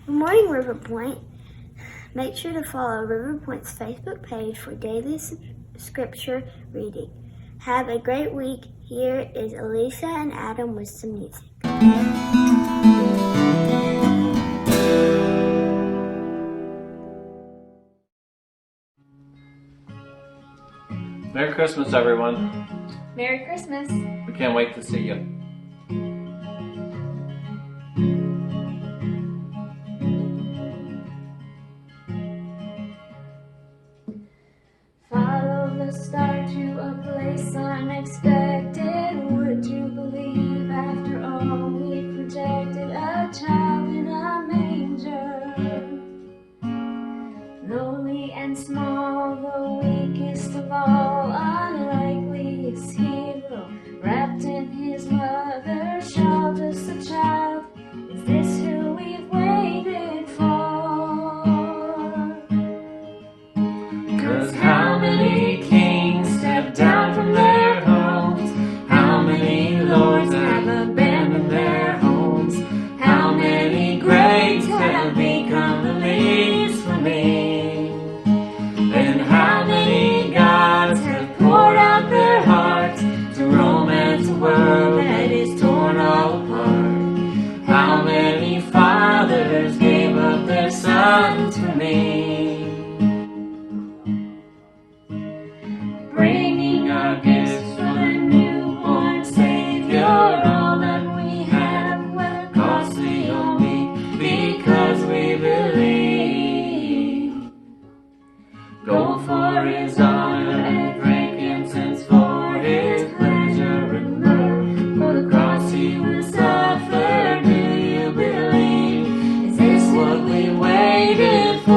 Good morning, River Point. Make sure to follow River Point's Facebook page for daily scripture reading. Have a great week. Here is Elisa and Adam with some music. Merry Christmas, everyone. Merry Christmas. We can't wait to see you. Follow the star to a place unexpected. Would you believe after all we projected a child in a manger? Lowly and small, the weakest of all, unlikeliest hero, wrapped in his mother's shawl, just a child. Is this who we've waited for? 'Cause how many kings step down from their homes? How many lords have abandoned their homes? How many greats have become the least for me? And how many gods have poured out their hearts to romance a world that is torn all apart? How many fathers gave up their sons for me? Bringing our gifts for the newborn Savior, all that we have, whether costly or meek, because we believe. Gold for his honor and frankincense for his pleasure and myrrh. For the cross he will suffer, do you believe? Is this what we waited for?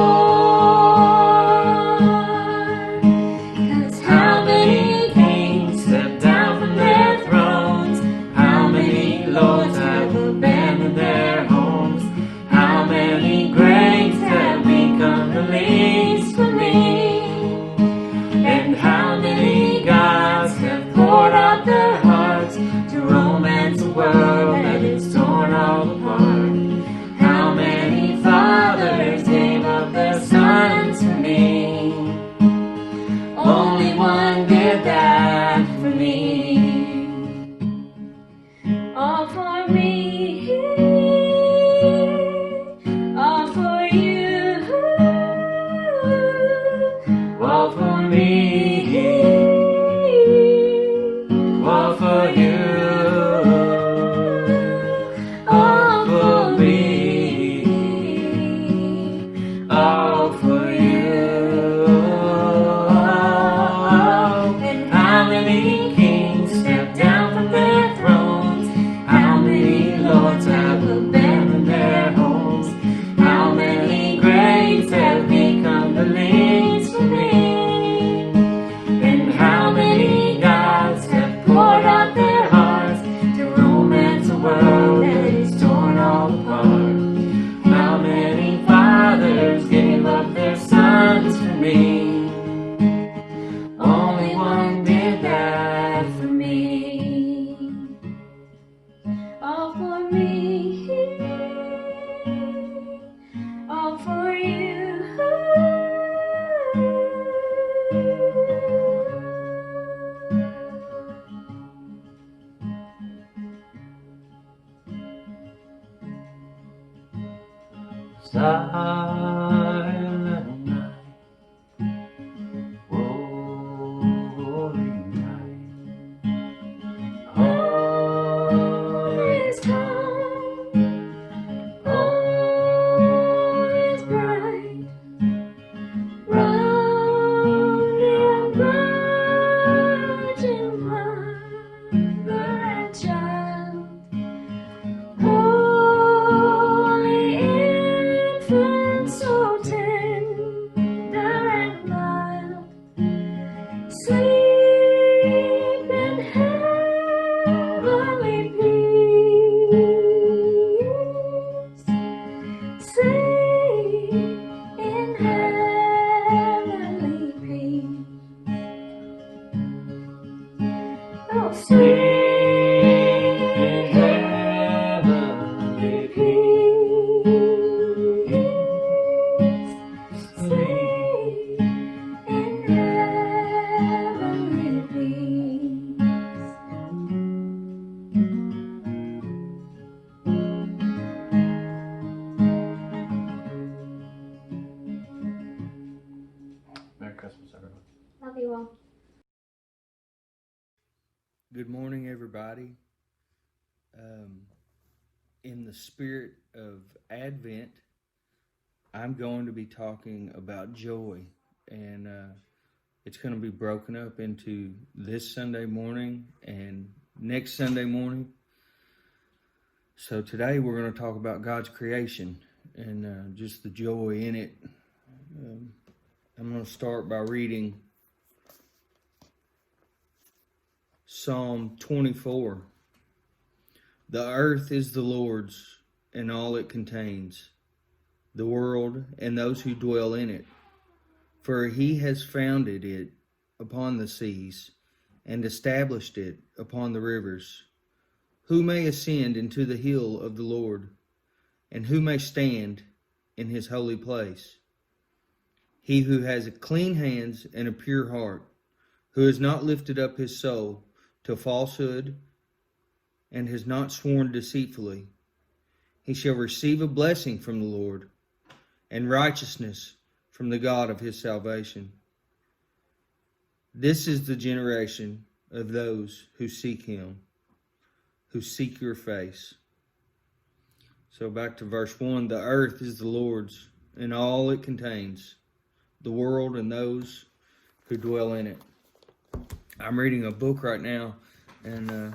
Silent night, holy night, all is calm, all is bright, round and virgin mother and child, holy infant, so tender. Good morning, everybody. In the spirit of Advent, I'm going to be talking about joy, and it's going to be broken up into this Sunday morning and next Sunday morning. So today we're going to talk about God's creation and just the joy in it. I'm going to start by reading Psalm 24. The earth is the Lord's and all it contains, the world and those who dwell in it. For he has founded it upon the seas and established it upon the rivers. Who may ascend into the hill of the Lord, and who may stand in his holy place? He who has clean hands and a pure heart, who has not lifted up his soul to falsehood, and has not sworn deceitfully, he shall receive a blessing from the Lord, and righteousness from the God of his salvation. This is the generation of those who seek him, who seek your face. So back to verse 1, the earth is the Lord's and all it contains, the world and those who dwell in it. I'm reading a book right now, and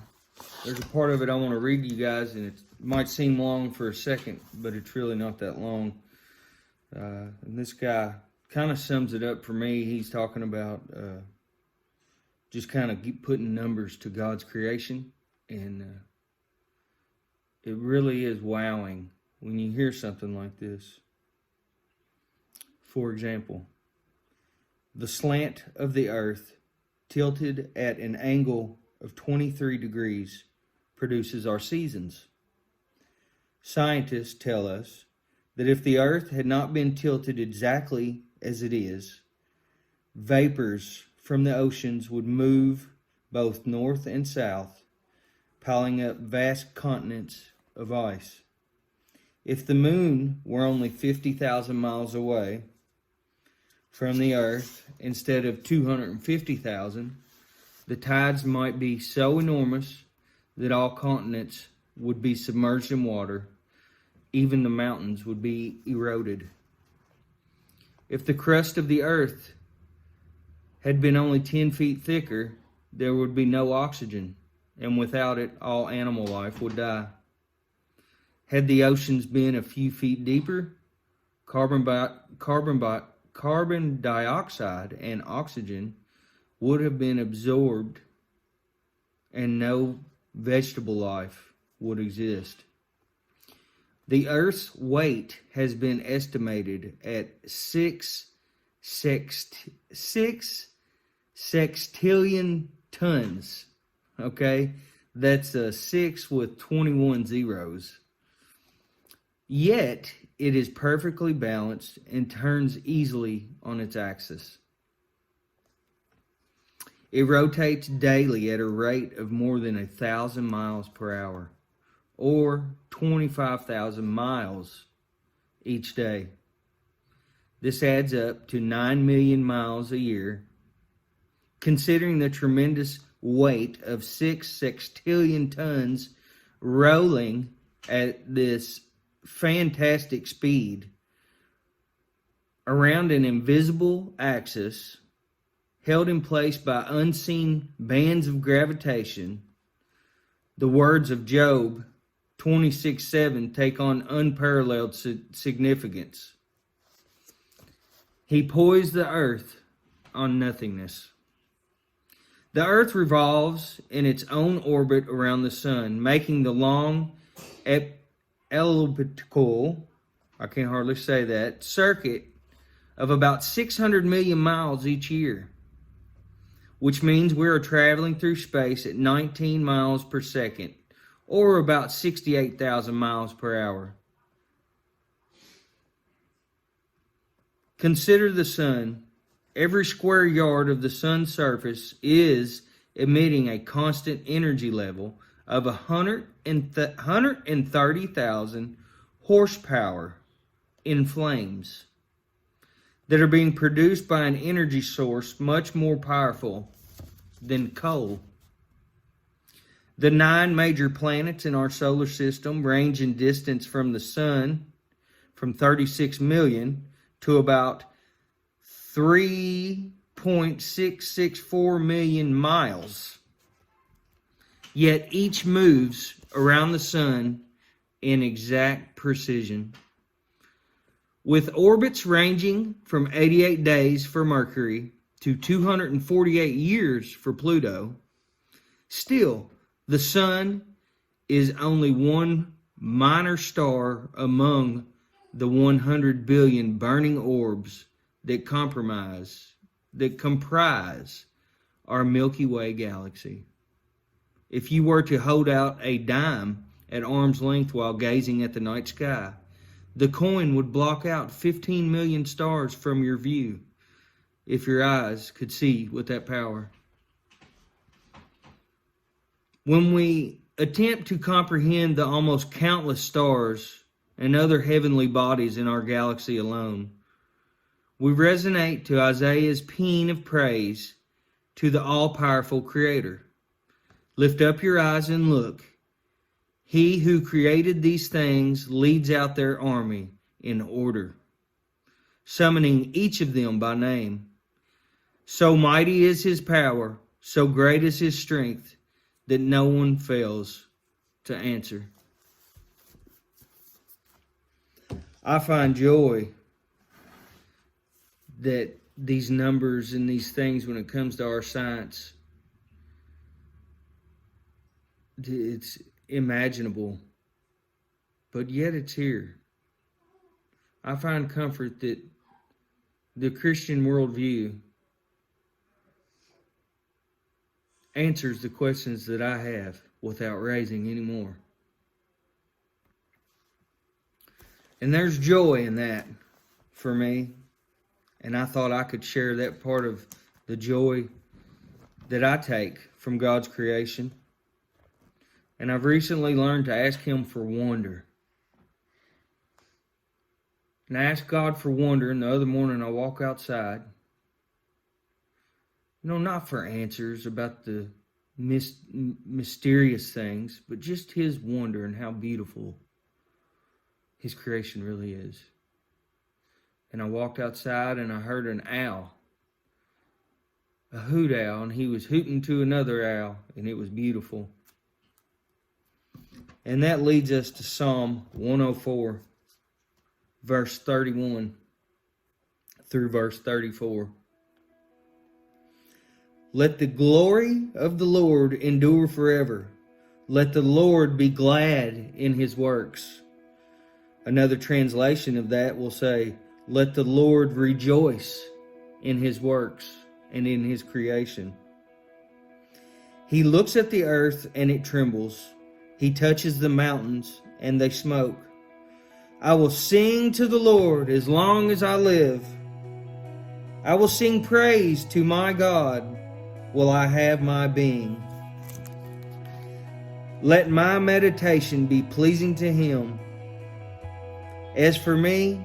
there's a part of it I want to read to you guys, and it might seem long for a second, but it's really not that long. And this guy kind of sums it up for me. He's talking about just kind of putting numbers to God's creation, and it really is wowing when you hear something like this. For example, the slant of the earth tilted at an angle of 23 degrees produces our seasons. Scientists tell us that if the earth had not been tilted exactly as it is, vapors from the oceans would move both north and south, piling up vast continents of ice. If the moon were only 50,000 miles away from the earth instead of 250,000, the tides might be so enormous that all continents would be submerged in water. Even the mountains would be eroded. If the crust of the earth had been only 10 feet thicker, there would be no oxygen, and without it, all animal life would die. Had the oceans been a few feet deeper, carbon dioxide and oxygen would have been absorbed, and no vegetable life would exist. The Earth's weight has been estimated at 6 sextillion tons. Okay? That's a 6 with 21 zeros. Yet, it is perfectly balanced and turns easily on its axis. It rotates daily at a rate of more than 1,000 miles per hour, or 25,000 miles each day. This adds up to 9 million miles a year. Considering the tremendous weight of 6 sextillion tons rolling at this fantastic speed around an invisible axis, held in place by unseen bands of gravitation, the words of Job 26:7 take on unparalleled significance. He poised the earth on nothingness. The earth revolves in its own orbit around the sun, making the long elliptical, I can hardly say that, circuit of about 600 million miles each year, which means we are traveling through space at 19 miles per second, or about 68,000 miles per hour. Consider the sun. Every square yard of the sun's surface is emitting a constant energy level of 130,000 horsepower in flames that are being produced by an energy source much more powerful than coal. The 9 major planets in our solar system range in distance from the sun from 36 million to about 3.664 million miles. Yet each moves around the sun in exact precision. With orbits ranging from 88 days for Mercury to 248 years for Pluto, still, the sun is only one minor star among the 100 billion burning orbs that comprise our Milky Way galaxy. If you were to hold out a dime at arm's length while gazing at the night sky, the coin would block out 15 million stars from your view if your eyes could see with that power. When we attempt to comprehend the almost countless stars and other heavenly bodies in our galaxy alone, we resonate to Isaiah's paean of praise to the all-powerful Creator. Lift up your eyes and look. He who created these things leads out their army in order, summoning each of them by name. So mighty is his power, so great is his strength, that no one fails to answer. I find joy that these numbers and these things, when it comes to our science, it's imaginable, but yet it's here. I find comfort that the Christian worldview answers the questions that I have without raising any more. And there's joy in that for me. And I thought I could share that part of the joy that I take from God's creation. And I've recently learned to ask Him for wonder. And I asked God for wonder, and the other morning I walk outside. Not for answers about the mysterious things, but just His wonder and how beautiful His creation really is. And I walked outside and I heard an owl, a hoot owl, and he was hooting to another owl, and it was beautiful. And that leads us to Psalm 104, verse 31 through verse 34. Let the glory of the Lord endure forever. Let the Lord be glad in His works. Another translation of that will say, let the Lord rejoice in His works and in His creation. He looks at the earth and it trembles. He touches the mountains and they smoke. I will sing to the Lord as long as I live. I will sing praise to my God while I have my being. Let my meditation be pleasing to Him. As for me,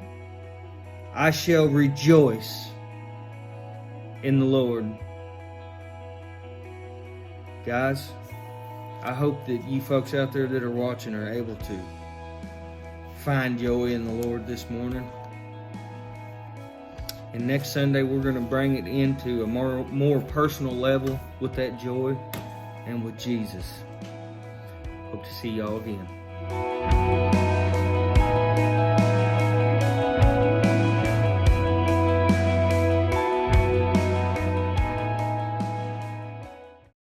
I shall rejoice in the Lord. Guys, I hope that you folks out there that are watching are able to find joy in the Lord this morning. And next Sunday, we're going to bring it into a more personal level with that joy and with Jesus. Hope to see y'all again.